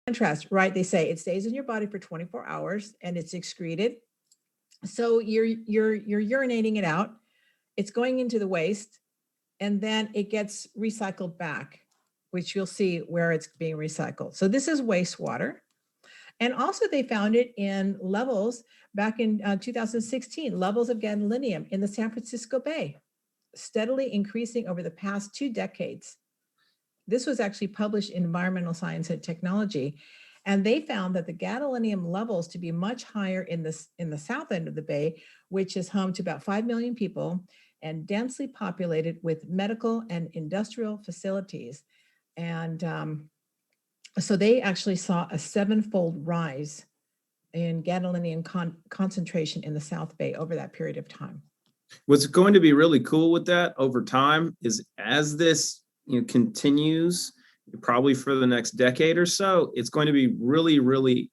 contrast, right? They say it stays in your body for 24 hours and it's excreted. So you're urinating it out. It's going into the waste, and then it gets recycled back, which you'll see where it's being recycled. So this is wastewater. And also they found it in levels back in 2016, levels of gadolinium in the San Francisco Bay, steadily increasing over the past 2 decades. This was actually published in Environmental Science and Technology. And they found that the gadolinium levels to be much higher in the south end of the bay, which is home to about 5 million people and densely populated with medical and industrial facilities. And so they actually saw a 7-fold rise in gadolinium concentration in the South Bay over that period of time. What's going to be really cool with that over time is as this continues, probably for the next decade or so, it's going to be really, really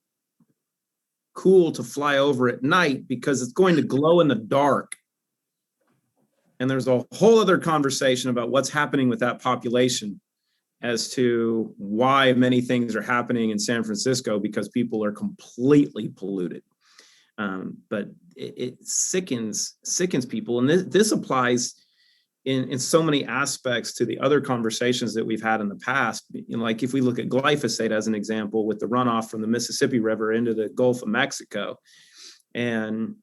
cool to fly over at night because it's going to glow in the dark. And there's a whole other conversation about what's happening with that population as to why many things are happening in San Francisco because people are completely polluted. But it sickens people. And this applies in so many aspects to the other conversations that we've had in the past. Like if we look at glyphosate as an example with the runoff from the Mississippi River into the Gulf of Mexico, and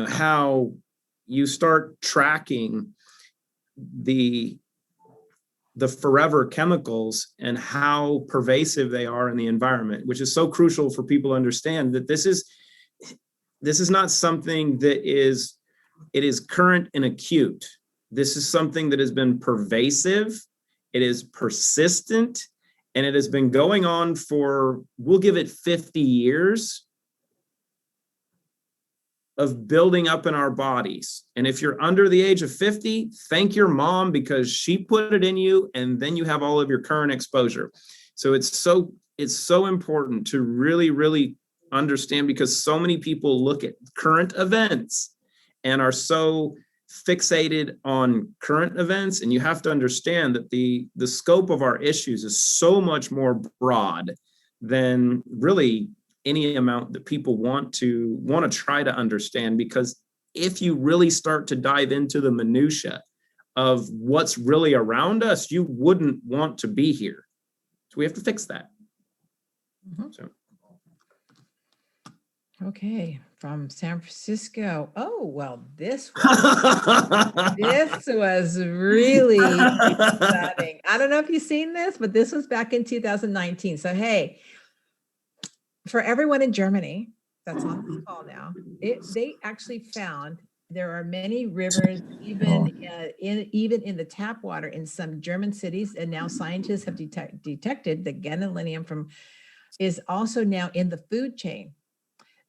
how you start tracking the forever chemicals and how pervasive they are in the environment, which is so crucial for people to understand that this is not something that is current and acute. This is something that has been pervasive, it is persistent, and it has been going on for, we'll give it 50 years of building up in our bodies. And if you're under the age of 50, thank your mom because she put it in you, and then you have all of your current exposure. So it's so important to really, really understand, because so many people look at current events and are so fixated on current events, and you have to understand that the scope of our issues is so much more broad than really any amount that people want to try to understand. Because if you really start to dive into the minutia of what's really around us, you wouldn't want to be here. So we have to fix that. Mm-hmm. So. Okay, from San Francisco. Oh, well, this was really exciting. I don't know if you've seen this, but this was back in 2019. So, hey, for everyone in Germany that's on this call now, they actually found there are many rivers, even in the tap water in some German cities, and now scientists have detected that gadolinium is also now in the food chain.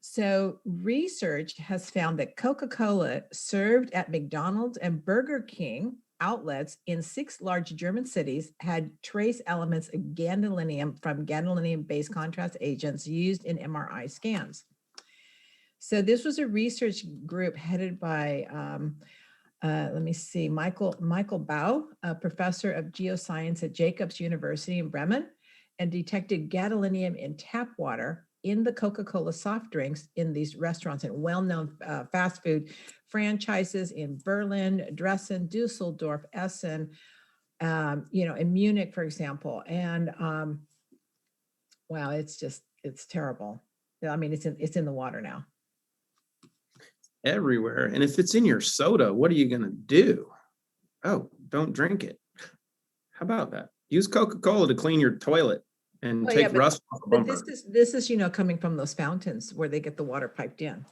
So research has found that Coca-Cola served at McDonald's and Burger King outlets in 6 large German cities had trace elements of gadolinium from gadolinium-based contrast agents used in MRI scans. So this was a research group headed by, let me see, Michael Bau, a professor of geoscience at Jacobs University in Bremen, and detected gadolinium in tap water in the Coca-Cola soft drinks in these restaurants and well-known fast food franchises in Berlin, Dresden, Dusseldorf, Essen, in Munich, for example. And wow, it's terrible. I mean, it's in the water now. Everywhere. And if it's in your soda, what are you going to do? Oh, don't drink it. How about that? Use Coca-Cola to clean your toilet and take rust off the bumper. But this is coming from those fountains where they get the water piped in.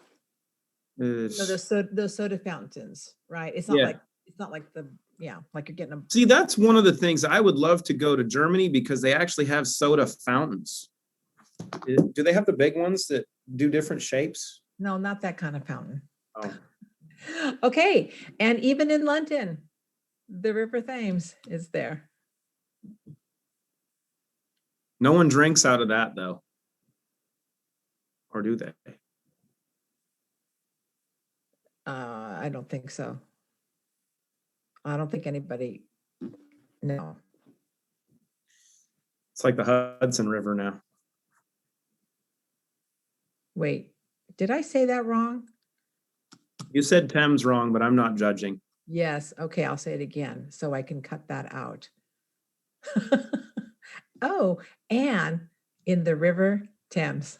Those soda fountains, right? It's not like like you're getting them. See, that's one of the things I would love to go to Germany, because they actually have soda fountains. Do they have the big ones that do different shapes? No, not that kind of fountain. Oh. Okay, and even in London, the River Thames is there. No one drinks out of that, though. Or do they? I don't think so. I don't think anybody, no. It's like the Hudson River now. Wait, did I say that wrong? You said Thames wrong, but I'm not judging. Yes. Okay, I'll say it again so I can cut that out. Oh, and in the River Thames.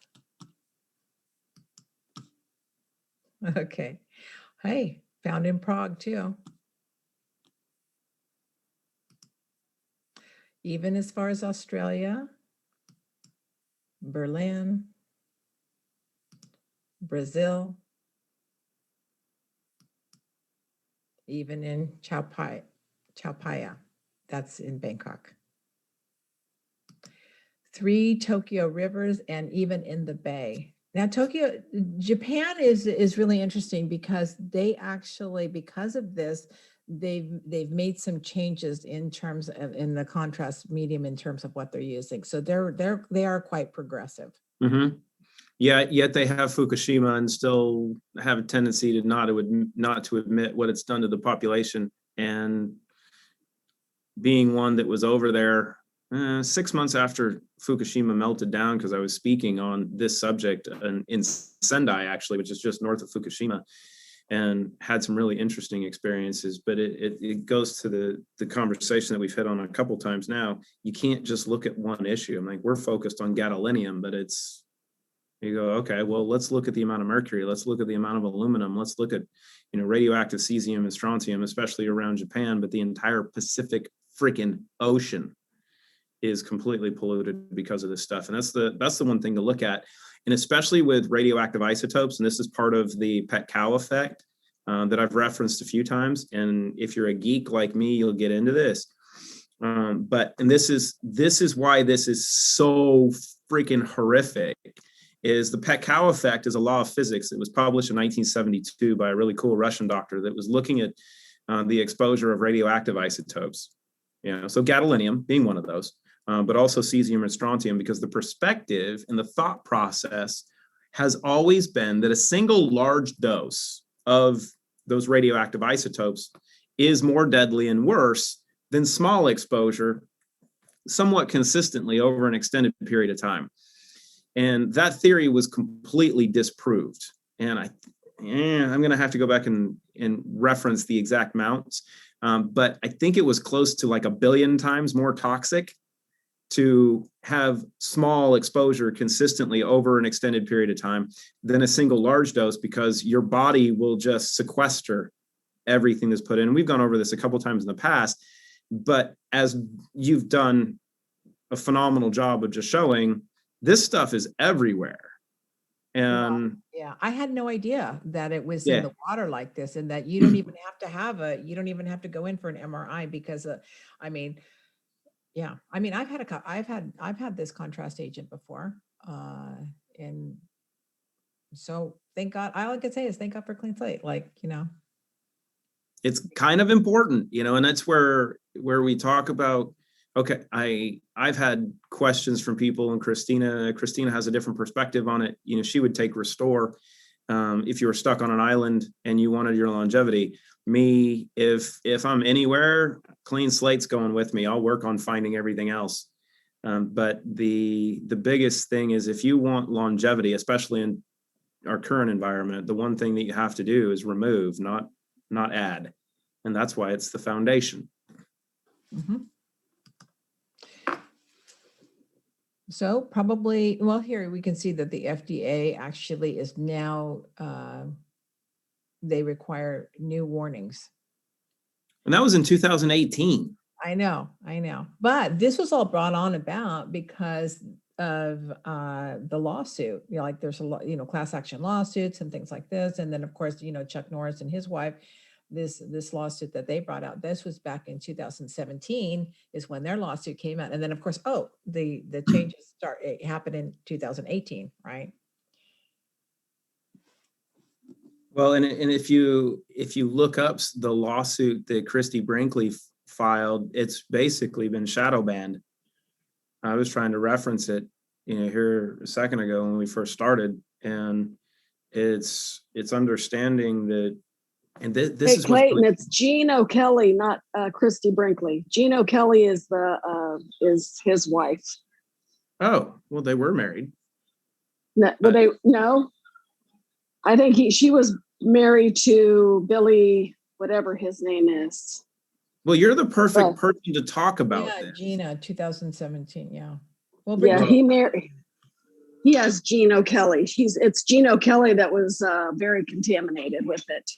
Okay. Hey, found in Prague too. Even as far as Australia, Berlin, Brazil, even in Chao that's in Bangkok. 3 Tokyo rivers, and even in the bay. Now, Japan is really interesting because they actually, because of this, they've made some changes in terms of in the contrast medium in terms of what they're using. So they are quite progressive. Mm-hmm. Yeah, yet they have Fukushima and still have a tendency to not to admit what it's done to the population. And being one that was over there 6 months after Fukushima melted down, because I was speaking on this subject in Sendai, actually, which is just north of Fukushima, and had some really interesting experiences. But it goes to the conversation that we've hit on a couple times now. You can't just look at one issue. I'm like, we're focused on gadolinium, but you go, okay, well, let's look at the amount of mercury. Let's look at the amount of aluminum. Let's look at, radioactive cesium and strontium, especially around Japan, but the entire Pacific freaking ocean is completely polluted because of this stuff. And that's the one thing to look at. And especially with radioactive isotopes, and this is part of the pet cow effect that I've referenced a few times. And if you're a geek like me, you'll get into this. But this is why this is so freaking horrific. Is the pet cow effect is a law of physics. It was published in 1972 by a really cool Russian doctor that was looking at the exposure of radioactive isotopes. So gadolinium being one of those, but also cesium and strontium, because the perspective and the thought process has always been that a single large dose of those radioactive isotopes is more deadly and worse than small exposure somewhat consistently over an extended period of time. And that theory was completely disproved. And I'm going to have to go back and reference the exact amounts. But I think it was close to like 1 billion times more toxic to have small exposure consistently over an extended period of time than a single large dose, because your body will just sequester everything that's put in. And we've gone over this a couple of times in the past, but as you've done a phenomenal job of just showing, this stuff is everywhere. And yeah, I had no idea that it was Yeah. in the water like this, and that you don't even have to go in for an MRI because yeah, I've had this contrast agent before, and so thank God. All I can say is thank God for clean slate. it's kind of important, and that's where we talk about, okay, I've had questions from people, and Christina has a different perspective on it. She would take Restore if you were stuck on an island and you wanted your longevity. Me, if I'm anywhere, clean slate's going with me. I'll work on finding everything else. But the biggest thing is, if you want longevity, especially in our current environment, the one thing that you have to do is remove, not add. And that's why it's the foundation. Mm-hmm. So probably, well, here we can see that the FDA actually is now, they require new warnings. And that was in 2018. I know. But this was all brought on about because of the lawsuit. Like there's a lot, class action lawsuits and things like this. And then of course, Chuck Norris and his wife, this lawsuit that they brought out, this was back in 2017 is when their lawsuit came out. And then of course, the changes happened in 2018, right? Well, and if you look up the lawsuit that Christy Brinkley filed, it's basically been shadow banned. I was trying to reference it, here a second ago when we first started, and it's understanding that, and this is Clayton, it's Jean O'Kelly, not Christy Brinkley. Jean O'Kelly is is his wife. Oh, well, they were married. No, well, no. I think she was married to Billy, whatever his name is. Well, you're the perfect Well, person to talk about Yeah, this. Gina, 2017. Yeah. Well, Yeah, he married. He has Gino Kelly. It's Gino Kelly that was very contaminated with it.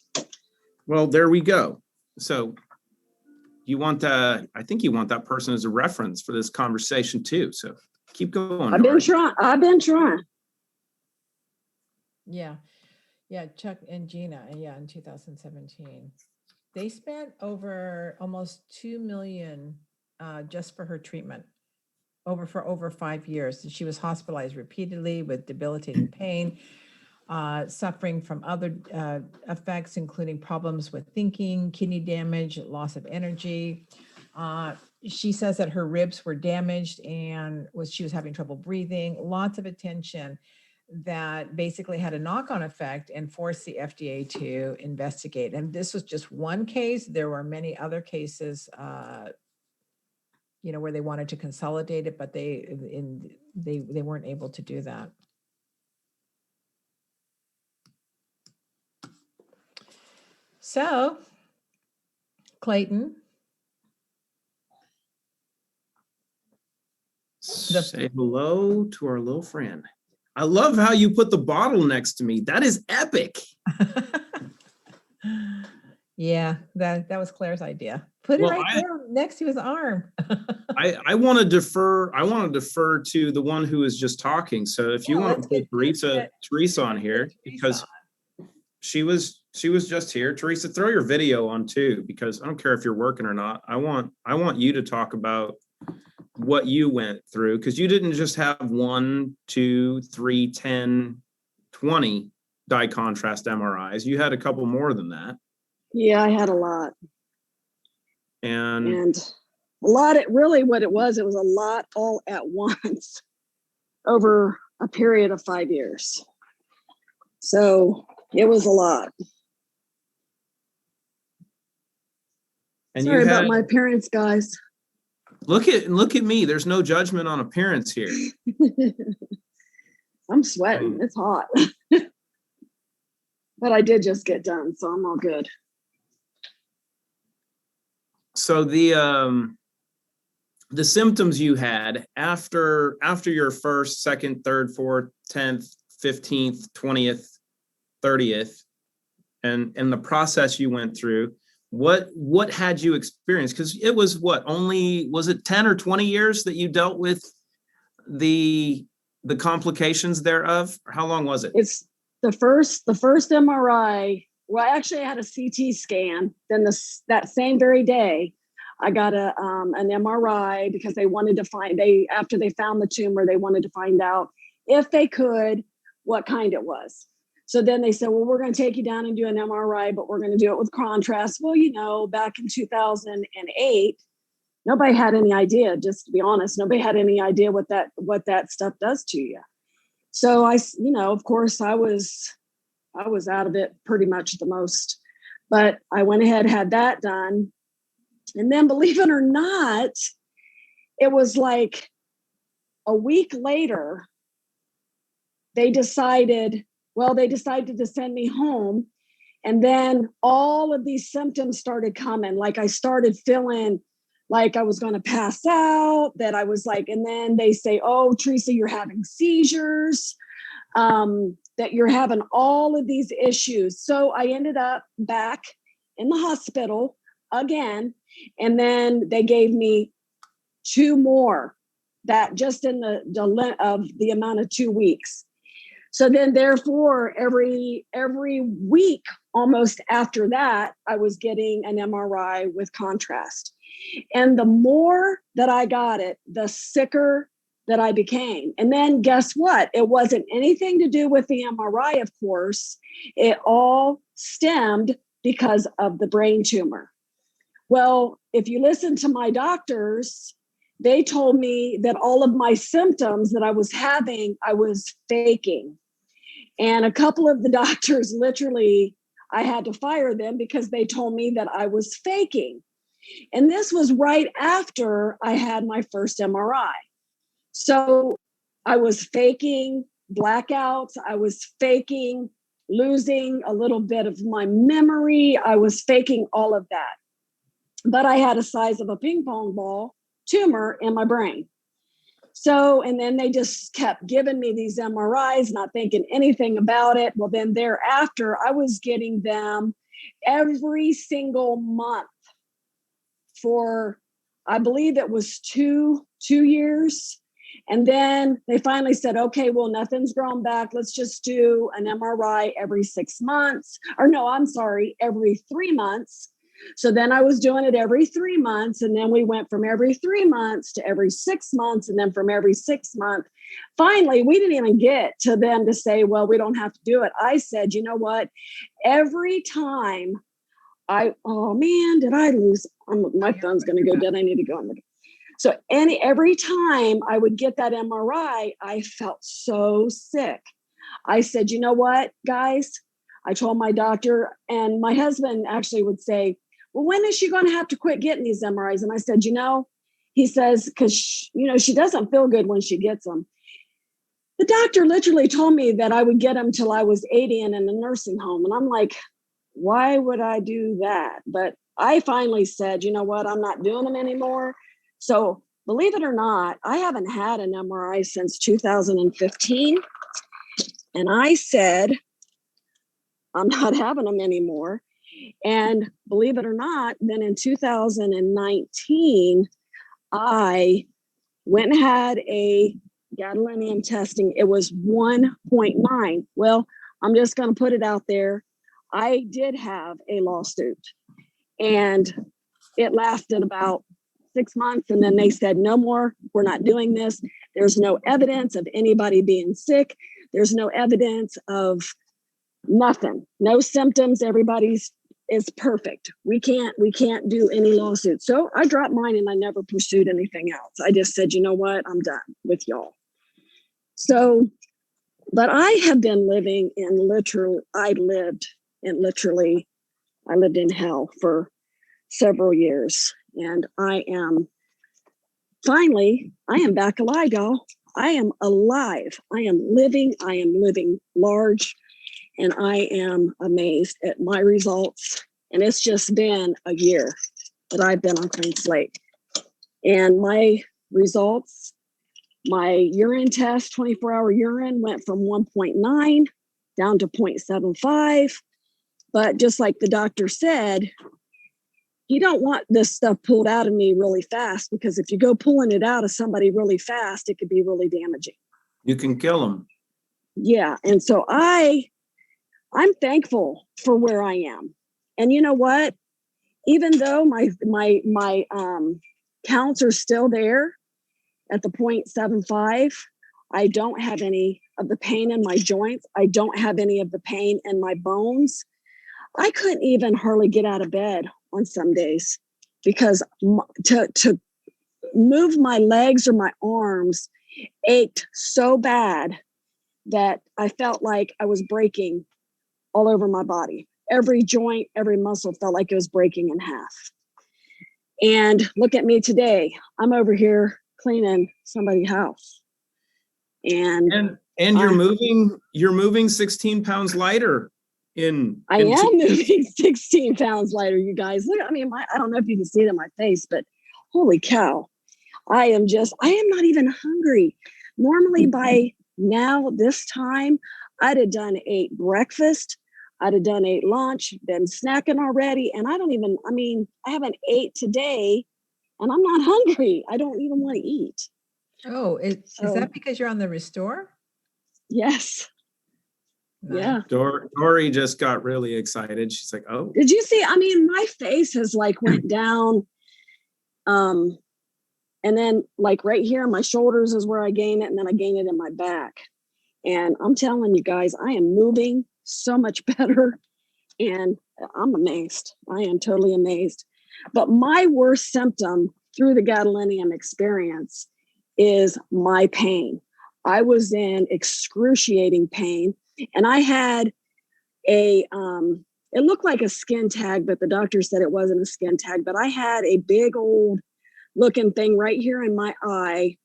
Well, there we go. So you want I think you want that person as a reference for this conversation too. So keep going. I've been Nora. trying. I've been trying. Yeah. Yeah. Chuck and Gina. Yeah. In 2017, they spent over almost 2 million just for her treatment for over 5 years. She was hospitalized repeatedly with debilitating pain, suffering from other effects, including problems with thinking, kidney damage, loss of energy. She says that her ribs were damaged and she was having trouble breathing, lots of attention that basically had a knock-on effect and forced the FDA to investigate. And this was just one case. There were many other cases, where they wanted to consolidate it, but they weren't able to do that. So, Clayton. Say hello to our little friend. I love how you put the bottle next to me. That is epic. Yeah, that was Claire's idea. Put it right there next to his arm. I want to defer. I want to defer to the one who is just talking. So if you want to put Teresa on here, because she was just here. Teresa, throw your video on too, because I don't care if you're working or not. I want you to talk about what you went through, because you didn't just have 1, 2, 3, 10, 20 dye contrast MRIs. You had a couple more than that. Yeah, I had a lot. And a lot, what it was a lot all at once over a period of 5 years. So it was a lot. And sorry about my appearance, guys. Look at me. There's no judgment on appearance here. I'm sweating. It's hot. But I did just get done, so I'm all good. So the symptoms you had after your first, second, third, fourth, 10th, 15th, 20th, 30th, and the process you went through, what had you experienced? Because it was was it 10 or 20 years that you dealt with the complications thereof? Or how long was it? It's the first MRI. Well, actually, I had a CT scan. Then that same very day, I got an MRI because they wanted to after they found the tumor, they wanted to find out if they could what kind it was. So then they said, well, we're going to take you down and do an MRI, but we're going to do it with contrast. Well, back in 2008, nobody had any idea, just to be honest, nobody had any idea what that stuff does to you. So of course I was out of it pretty much the most, but I went ahead, had that done. And then believe it or not, it was like a week later, they decided to send me home. And then all of these symptoms started coming. Like I started feeling like I was going to pass out, that I was like, and then they say, oh, Teresa, you're having seizures, that you're having all of these issues. So I ended up back in the hospital again. And then they gave me 2 more, that just in the amount of 2 weeks. So then therefore every week almost after that, I was getting an MRI with contrast. And the more that I got it, the sicker that I became. And then guess what? It wasn't anything to do with the MRI, of course. It all stemmed because of the brain tumor. Well, if you listen to my doctors, they told me that all of my symptoms that I was having, I was faking. And a couple of the doctors, literally, I had to fire them because they told me that I was faking. And this was right after I had my first MRI. So I was faking blackouts. I was faking losing a little bit of my memory. I was faking all of that. But I had a size of a ping pong ball tumor in my brain. So, and then they just kept giving me these MRIs, not thinking anything about it. Well, then thereafter, I was getting them every single month for, I believe it was two years. And then they finally said, okay, well, nothing's grown back. Let's just do an MRI every 6 months. Or no, I'm sorry, every 3 months. So then I was doing it every 3 months. And then we went from every 3 months to every 6 months. And then from every 6 months, finally, we didn't even get to them to say, well, we don't have to do it. I said, you know what? Every time oh man, did I lose? My phone's going to go dead. I need to go on the. So every time I would get that MRI, I felt so sick. I said, you know what, guys? I told my doctor, and my husband actually would say, well, when is she going to have to quit getting these MRIs? And I said, he says, because, she doesn't feel good when she gets them. The doctor literally told me that I would get them till I was 80 and in a nursing home. And I'm like, why would I do that? But I finally said, you know what, I'm not doing them anymore. So believe it or not, I haven't had an MRI since 2015. And I said, I'm not having them anymore. And believe it or not, then in 2019, I went and had a gadolinium testing. It was 1.9. Well, I'm just going to put it out there. I did have a lawsuit, and it lasted about 6 months. And then they said, no more, we're not doing this. There's no evidence of anybody being sick. There's no evidence of nothing, no symptoms. Everybody's is perfect. We can't do any lawsuits. So I dropped mine and I never pursued anything else. I just said, you know what, I'm done with y'all. So, but I have been living in I lived in hell for several years. And I am back alive, y'all. I am alive. I am living large. And I am amazed at my results. And it's just been a year that I've been on Clean Slate. And my results, my urine test, 24-hour urine went from 1.9 down to 0.75. But just like the doctor said, you don't want this stuff pulled out of me really fast, because if you go pulling it out of somebody really fast, it could be really damaging. You can kill them. Yeah. And so I'm thankful for where I am. And you know what? Even though my counts are still there at the 0.75, I don't have any of the pain in my joints. I don't have any of the pain in my bones. I couldn't even hardly get out of bed on some days, because to move my legs or my arms ached so bad that I felt like I was breaking all over my body. Every joint, every muscle felt like it was breaking in half. And look at me today. I'm over here cleaning somebody's house. And you're moving 16 pounds lighter I am moving 16 pounds lighter, you guys. Look, I don't know if you can see it in my face, but holy cow. I am not even hungry. Normally by now, this time, I'd have ate breakfast. I'd have ate lunch, been snacking already. And I haven't ate today, and I'm not hungry. I don't even want to eat. Oh, is that because you're on the Restore? Yes. Nice. Yeah. Dory just got really excited. She's like, oh. Did you see? My face has went down. And then right here, my shoulders is where I gain it. And then I gain it in my back. And I'm telling you guys, I am moving so much better. And I'm amazed. I am totally amazed. But my worst symptom through the gadolinium experience is my pain. I was in excruciating pain. And I had it looked like a skin tag, but the doctor said it wasn't a skin tag. But I had a big old looking thing right here in my eye.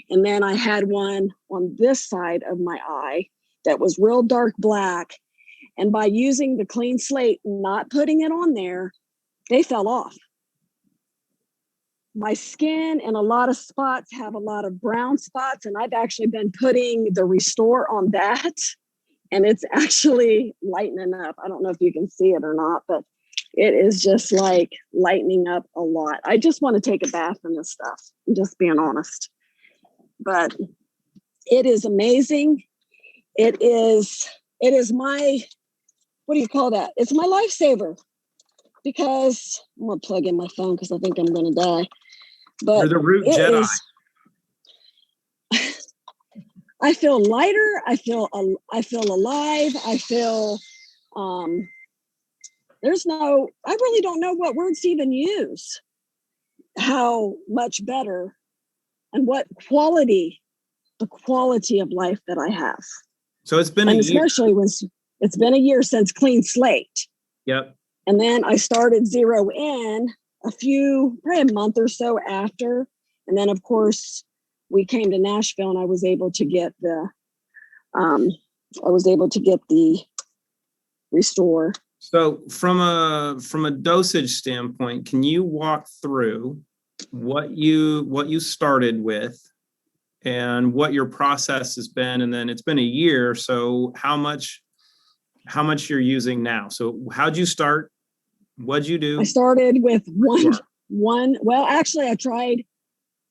And then I had one on this side of my eye that was real dark black. And by using the clean slate, not putting it on there, they fell off. My skin in a lot of spots have a lot of brown spots, and I've actually been putting the Restore on that, and it's actually lightening up. I don't know if you can see it or not, but it is just like lightening up a lot. I just want to take a bath in this stuff. I'm just being honest. But it is amazing. It is my, what do you call that? It's my lifesaver, because I'm gonna plug in my phone because I think I'm gonna die. But You're the root Jedi. I feel lighter. I feel alive. I feel I really don't know what words to even use. How much better and what quality, the quality of life that I have. So it's been and a year. especially when it's been a year since Clean Slate. Yep. And then I started Zero In probably a month or so after. And then of course we came to Nashville and I was able to get the Restore. So from a dosage standpoint, can you walk through what you started with and what your process has been? And then it's been a year, so how much you're using now? So how'd you start? What'd you do? I started with one. Well, actually, I tried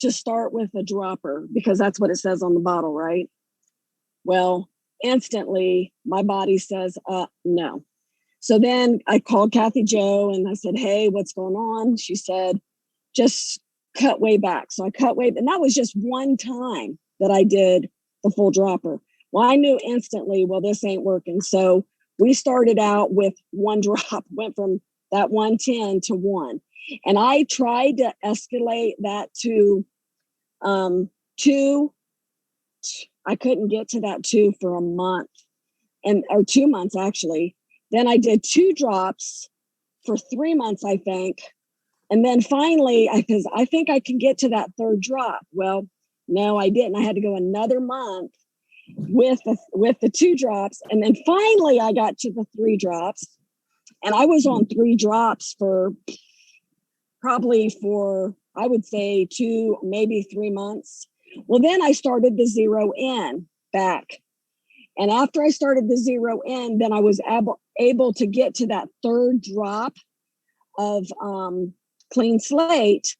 to start with a dropper because that's what it says on the bottle, right? Well, instantly my body says, no. So then I called Kathy Jo and I said, hey, what's going on? She said, just cut way back. So I cut way, and that was just one time that I did the full dropper. Well, I knew instantly, well, this ain't working. So we started out with one drop, went from that 110 to 1. And I tried to escalate that to 2. I couldn't get to that 2 for a month, or 2 months actually. Then I did 2 drops for 3 months, I think. And then finally, because I think I can get to that 3rd drop. Well, no, I didn't. I had to go another month with the 2 drops. And then finally I got to the 3 drops. And I was on 3 drops for I would say 2, maybe 3 months. Well, then I started the Zero In back. And after I started the Zero In, then I was able to get to that 3rd drop of Clean Slate.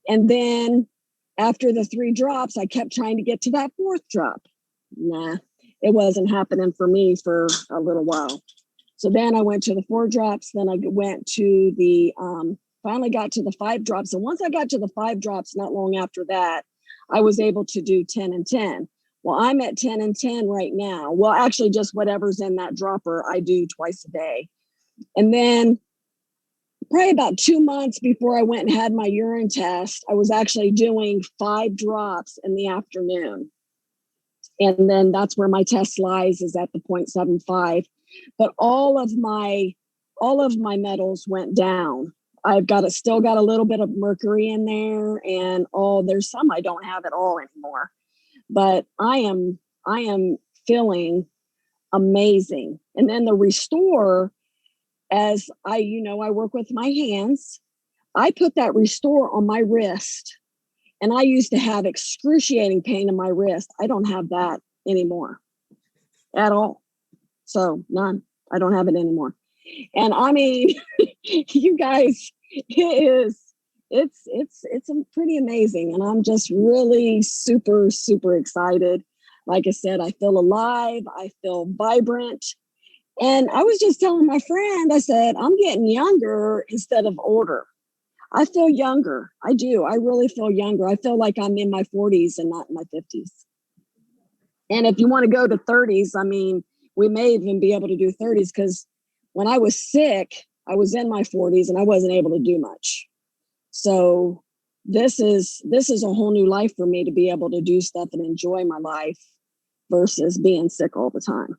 And then after the 3 drops, I kept trying to get to that 4th drop. Nah, it wasn't happening for me for a little while. So then I went to the 4 drops. Then I went to finally got to the 5 drops. And once I got to the 5 drops, not long after that, I was able to do 10 and 10. Well, I'm at 10 and 10 right now. Well, actually just whatever's in that dropper, I do twice a day. And then probably about 2 months before I went and had my urine test, I was actually doing 5 drops in the afternoon. And then that's where my test lies, is at the 0.75. But all of my metals went down. I've still got a little bit of mercury in there, and there's some I don't have at all anymore. But I am feeling amazing. And then the Restore, as I work with my hands, I put that Restore on my wrist, and I used to have excruciating pain in my wrist. I don't have that anymore at all. So none. I don't have it anymore. And I mean, you guys, it's pretty amazing. And I'm just really super, super excited. Like I said, I feel alive. I feel vibrant. And I was just telling my friend, I said, I'm getting younger instead of older. I feel younger. I do. I really feel younger. I feel like I'm in my 40s and not in my 50s. And if you want to go to 30s, I mean, we may even be able to do 30s, because when I was sick, I was in my 40s and I wasn't able to do much. So this is a whole new life for me, to be able to do stuff and enjoy my life versus being sick all the time.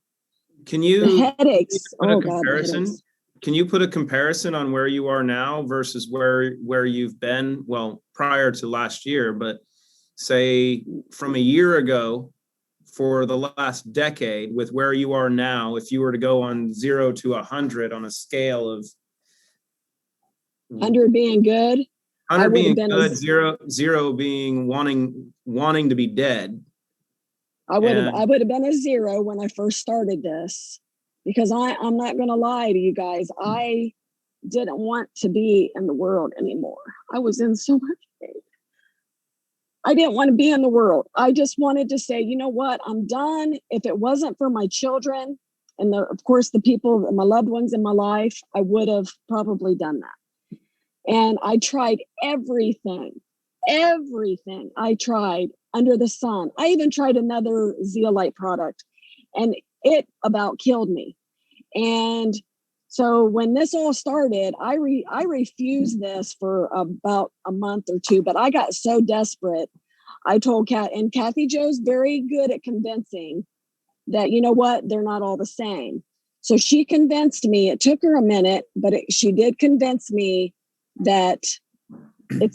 Can you The headaches? put a Oh God, the comparison? headaches. Can you put a comparison on where you are now versus where you've been? Well, prior to last year, but say from a year ago for the last decade with where you are now, if you were to go on 0 to 100 on a scale of 100 being good. 100 being been good, zero being wanting to be dead. I would have been a 0 when I first started this, because I'm not going to lie to you guys. I didn't want to be in the world anymore. I was in so much pain. I didn't want to be in the world. I just wanted to say, you know what? I'm done. If it wasn't for my children and of course, the people, my loved ones in my life, I would have probably done that. And I tried everything I tried under the sun. I even tried another zeolite product, and it about killed me. And so when this all started, I refused this for about a month or two, but I got so desperate. I told Kathy Jo's very good at convincing that, you know what, they're not all the same. So she convinced me. It took her a minute, but she did convince me that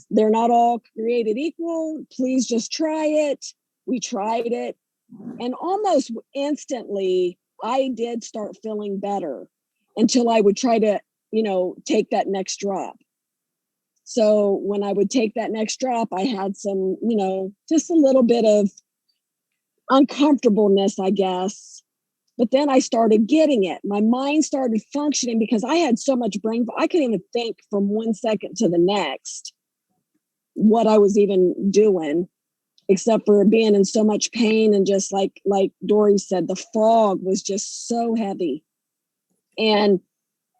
they're not all created equal. Please just try it. We tried it, and almost instantly I did start feeling better, until I would try to, take that next drop. So when I would take that next drop, I had some, just a little bit of uncomfortableness, I guess. But then I started getting it. My mind started functioning because I had so much brain. I couldn't even think from 1 second to the next what I was even doing, except for being in so much pain. And just like Dory said, the fog was just so heavy. And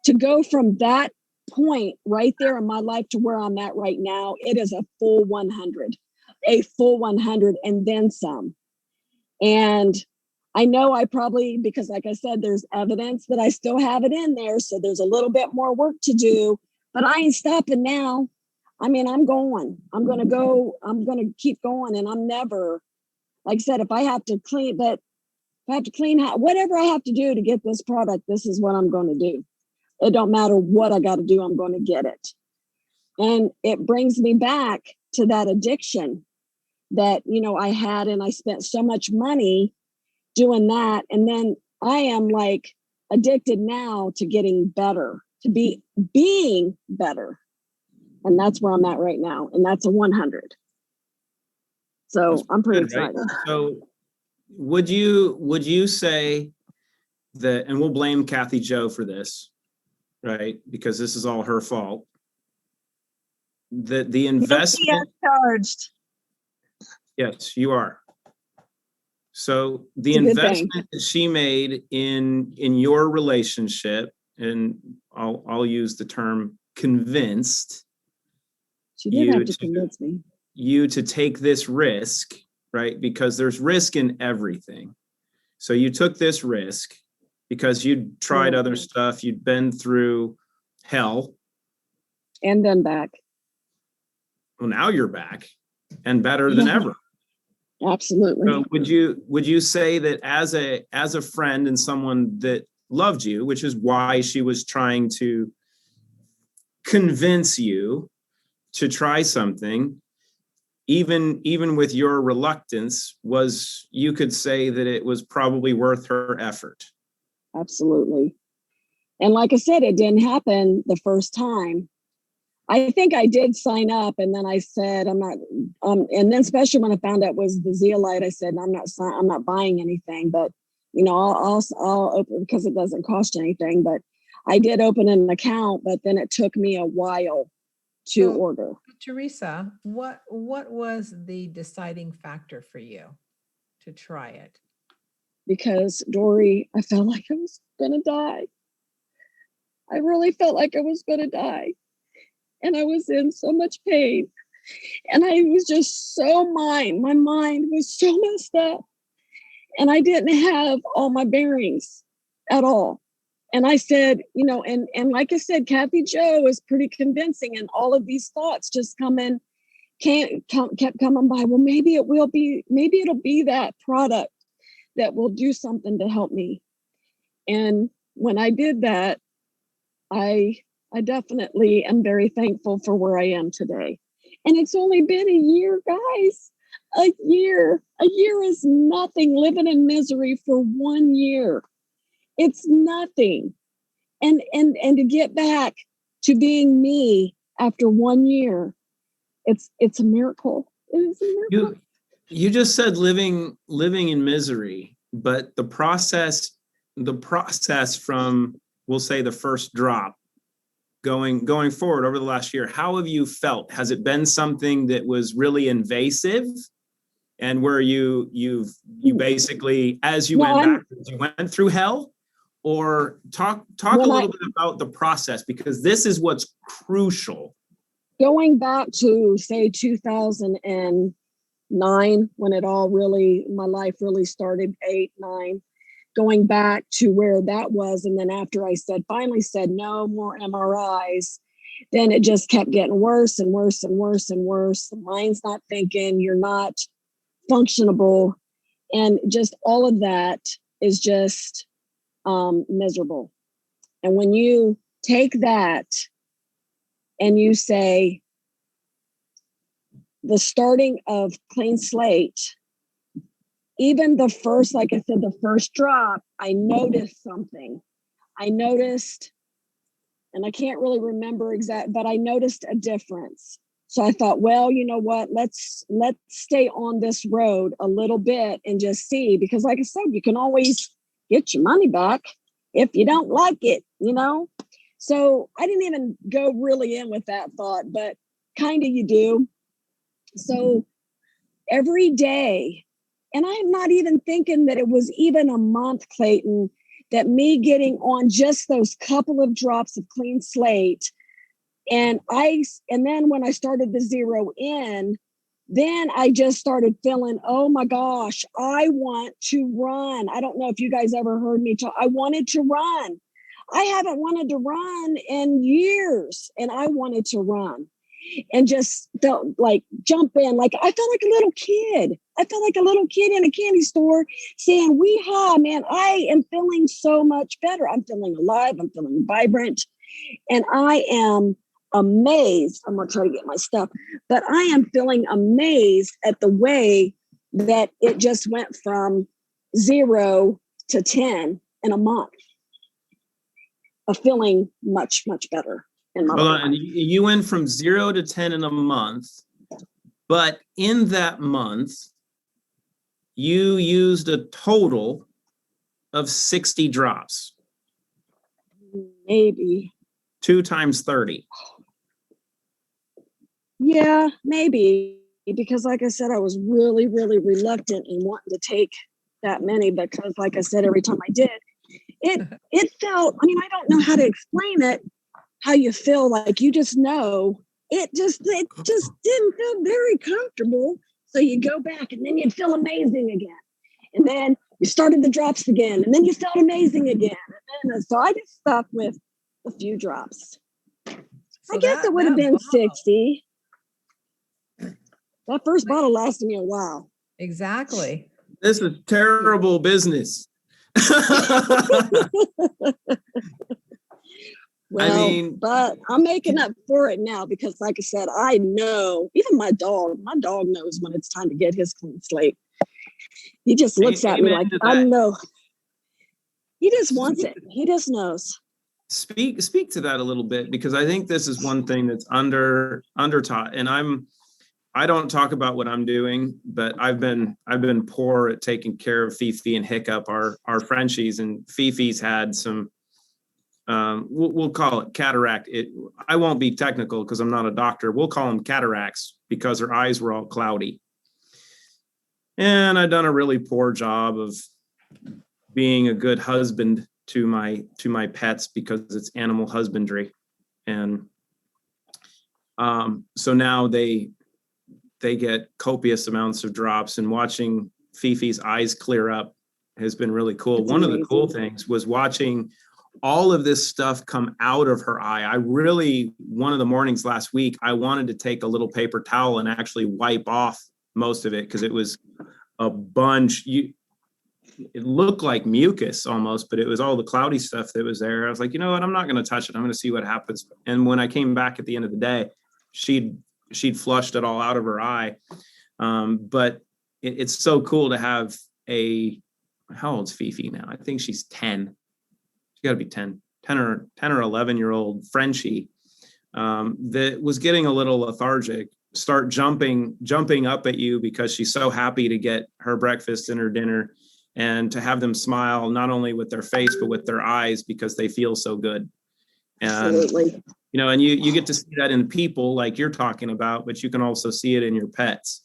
to go from that point right there in my life to where I'm at right now, it is a full 100 and then some. And I know I probably, because like I said, there's evidence that I still have it in there. So there's a little bit more work to do, but I ain't stopping now. I mean, I'm going to keep going. And I'm never, like I said, if I have to clean whatever I have to do to get this product, this is what I'm going to do. It don't matter what I got to do, I'm going to get it. And it brings me back to that addiction that, I had, and I spent so much money doing that. And then I am like addicted now to getting better, to being better. And that's where I'm at right now. And that's a 100. So I'm pretty excited. Right? So would you say that, and we'll blame Kathy Jo for this, right? Because this is all her fault. That the investment charged. Yes, you are. So the investment that she made in your relationship, and I'll use the term convinced. She did have to convince me. You to take this risk, right? Because there's risk in everything. So you took this risk because you'd tried other stuff. You'd been through hell. And then back. Well, now you're back and better than ever. Absolutely. So would you say that as a friend and someone that loved you, which is why she was trying to convince you to try something, even with your reluctance, you could say that it was probably worth her effort? Absolutely. And like I said, it didn't happen the first time. I think I did sign up, and then I said, I'm not, and then especially when I found out it was the zeolite, I said, I'm not buying anything, but I'll open, because it doesn't cost anything. But I did open an account, but then it took me a while to order. Teresa, what was the deciding factor for you to try it? Because Dory, I felt like I was going to die. I really felt like I was going to die. And I was in so much pain. And I was just my mind was so messed up. And I didn't have all my bearings at all. And I said, and like I said, Kathy Jo is pretty convincing, and all of these thoughts just kept coming by. Well, maybe it'll be that product that will do something to help me. And when I did that, I definitely am very thankful for where I am today. And it's only been a year, guys. A year. A year is nothing. Living in misery for 1 year. It's nothing. And to get back to being me after 1 year, it's a miracle. It is a miracle. You just said living in misery, but the process from, we'll say, the first drop going forward over the last year, how have you felt? Has it been something that was really invasive, and where you basically, as you went backwards, you went through hell? Or talk a little bit about the process, because this is what's crucial. Going back to, say, 2009, when it all really, my life really started, 8, 9, going back to where that was. And then after I finally said no more MRIs, then it just kept getting worse and worse and worse and worse. The mind's not thinking, you're not functionable. And just all of that is just miserable. And when you take that and you say, the starting of clean slate, even the first, like I said, the first drop, I noticed something. I noticed, and I can't really remember exact, but I noticed a difference. So I thought, well, you know what, let's stay on this road a little bit and just see, because like I said, you can always get your money back if you don't like it, you know? So I didn't even go really in with that thought, but kind of you do. So every day, and I'm not even thinking that it was even a month, Clayton, that me getting on just those couple of drops of clean slate, and then when I started the zero in, then I just started feeling, oh my gosh, I want to run. I don't know if you guys ever heard me talk. I wanted to run. I haven't wanted to run in years, and I wanted to run and just felt like jump in. Like I felt like a little kid. I felt like a little kid in a candy store saying, wee-haw, man, I am feeling so much better. I'm feeling alive. I'm feeling vibrant. And I am amazed. I'm going to try to get my stuff, but I am feeling amazed at the way that it just went from 0 to 10 in a month of feeling much, much better. Hold on, and you went from 0 to 10 in a month, but in that month, you used a total of 60 drops. Maybe. 2 times 30. Yeah, maybe. Because like I said, I was really, really reluctant in wanting to take that many, because like I said, every time I did, it felt, I mean, I don't know how to explain it, how you feel, like you just know it just didn't feel very comfortable. So you go back and then you feel amazing again. And then you started the drops again, and then you felt amazing again. And then, so I just stuck with a few drops. So I guess it would have been 60. That first bottle lasted me a while. Exactly. This is terrible business. Well, I mean, but I'm making up for it now, because like I said, I know, even my dog knows when it's time to get his clean slate. He just looks at me like, I know. He just wants it. He just knows. Speak to that a little bit, because I think this is one thing that's under taught. And I don't talk about what I'm doing, but I've been poor at taking care of Fifi and Hiccup, our Frenchies, and Fifi's had some, we'll call it cataract. I won't be technical because I'm not a doctor. We'll call them cataracts, because her eyes were all cloudy. And I've done a really poor job of being a good husband to my pets, because it's animal husbandry. And so now they get copious amounts of drops, and watching Fifi's eyes clear up has been really cool. It's One amazing. of the cool things was watching all of this stuff come out of her eye. One of the mornings last week, I wanted to take a little paper towel and actually wipe off most of it, because it was a bunch. It looked like mucus almost, but it was all the cloudy stuff that was there. I was like, you know what? I'm not going to touch it. I'm going to see what happens. And when I came back at the end of the day, she'd flushed it all out of her eye. But it's so cool to have how old's Fifi now? I think she's 10. She got to be 10 or 11-year-old Frenchie that was getting a little lethargic, start jumping up at you because she's so happy to get her breakfast and her dinner, and to have them smile not only with their face but with their eyes because they feel so good. And Absolutely. and you get to see that in people like you're talking about, but you can also see it in your pets.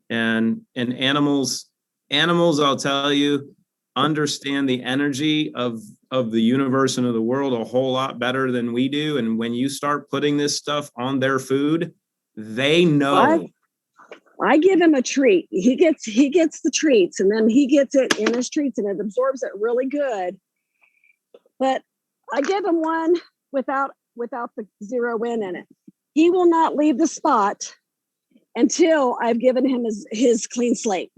And animals, I'll tell you, understand the energy of the universe and of the world a whole lot better than we do. And when you start putting this stuff on their food, they know. I give him a treat. He gets the treats, and then he gets it in his treats, and it absorbs it really good. But I give him one without the 0 in it. He will not leave the spot until I've given him his clean slate.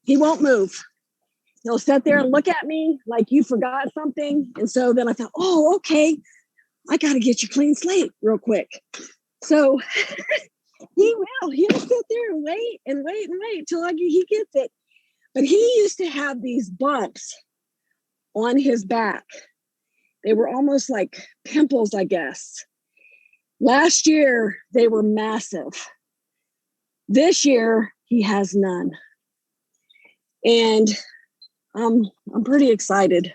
He won't move. He'll sit there and look at me like you forgot something. And so then I thought, oh, okay, I got to get your clean slate real quick. So he'll sit there and wait till he gets it. But he used to have these bumps on his back. They were almost like pimples, I guess. Last year, they were massive. This year, he has none. And I'm pretty excited.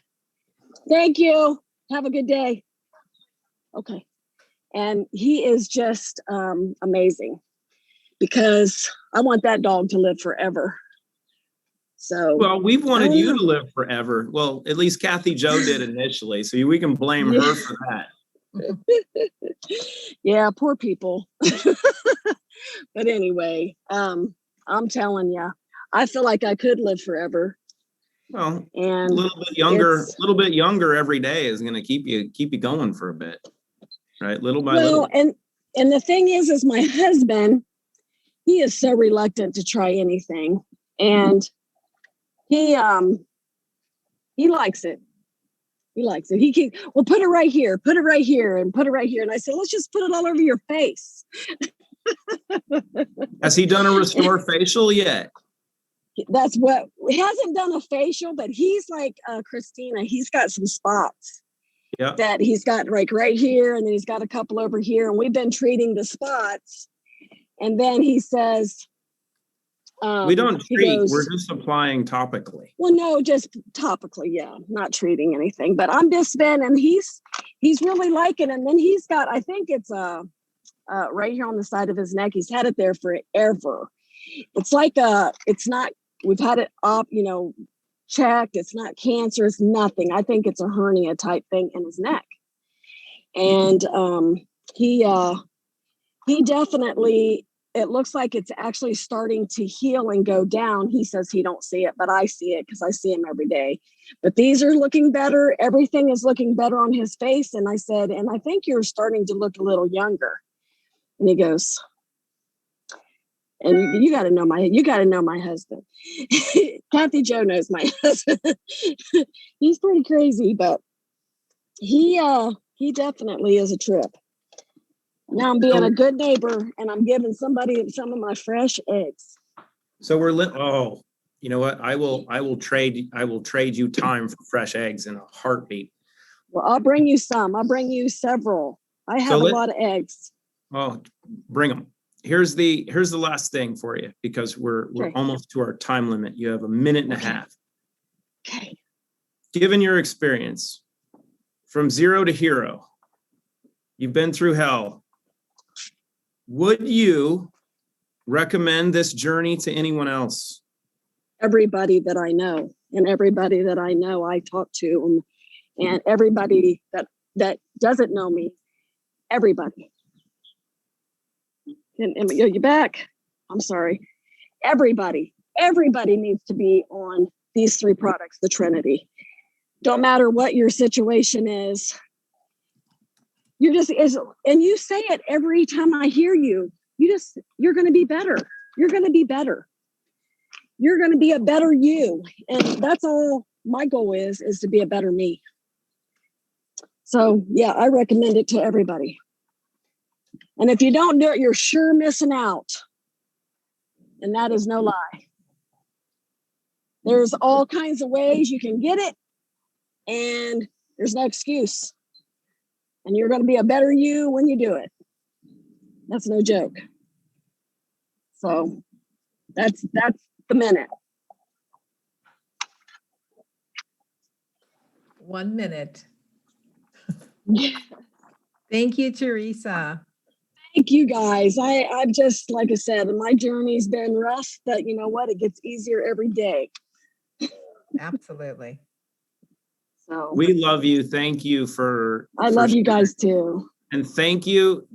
Thank you. Have a good day. Okay. And he is just amazing, because I want that dog to live forever. So, well, we've wanted you to live forever. Well, at least Kathy Jo did initially, so we can blame her for that. Yeah, poor people. But anyway, I'm telling you, I feel like I could live forever. Well, and a little bit younger every day is going to keep you going for a bit, right? Little by little. And the thing is my husband, he is so reluctant to try anything, and he likes it. He likes it. He keeps, well, put it right here, and put it right here. And I said, let's just put it all over your face. Has he done a restore facial yet? That's what, he hasn't done a facial, but he's like Christina. He's got some spots that he's got like right here, and then he's got a couple over here, and we've been treating the spots. And then he says, we don't treat, we're just applying topically. Well, no, just topically, yeah, not treating anything. But I'm just been, and he's really liking it. And then he's got, I think it's right here on the side of his neck. He's had it there forever. It's like it's not, we've had it up, checked. It's not cancer. It's nothing. I think it's a hernia type thing in his neck. And he definitely, it looks like it's actually starting to heal and go down. He says he don't see it, but I see it because I see him every day. But these are looking better. Everything is looking better on his face. And I said, and I think you're starting to look a little younger. And he goes, and you got to know my husband. Kathy Jo knows my husband. He's pretty crazy, but he definitely is a trip. Now I'm being a good neighbor, and I'm giving somebody some of my fresh eggs. So you know what? I will trade you time for fresh eggs in a heartbeat. Well, I'll bring you some. I'll bring you several. I have a lot of eggs. Oh, bring them. Here's the last thing for you, because we're almost to our time limit. You have a minute and a half. Okay. Given your experience from 0 to hero, you've been through hell. Would you recommend this journey to anyone else? Everybody that I know, and everybody that I know I talk to, and everybody that doesn't know me, everybody. And you back? I'm sorry. Everybody needs to be on these 3 products, the Trinity. Don't matter what your situation is. And you say it every time I hear you. You're going to be better. You're going to be better. You're going to be a better you. And that's all my goal is to be a better me. So yeah, I recommend it to everybody. And if you don't do it, you're sure missing out. And that is no lie. There's all kinds of ways you can get it, and there's no excuse. And you're going to be a better you when you do it. That's no joke. So that's the minute. 1 minute. Thank you, Teresa. Thank you guys. I've just, like I said, my journey's been rough, but you know what? It gets easier every day. Absolutely. So We love you. Thank you for. I love you guys too. And thank you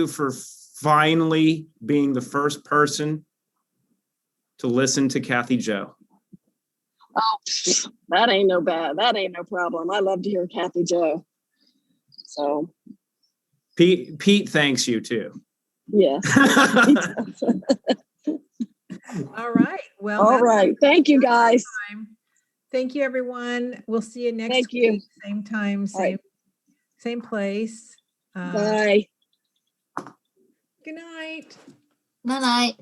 for finally being the first person to listen to Kathy Jo. Oh, that ain't no bad. That ain't no problem. I love to hear Kathy Jo. So Pete thanks you too. yes. All right. Well, All that's right. Thank you guys. time. Thank you, everyone. We'll see you next Thank you. week. Same time, All right. same place. Bye. Good night. Night night.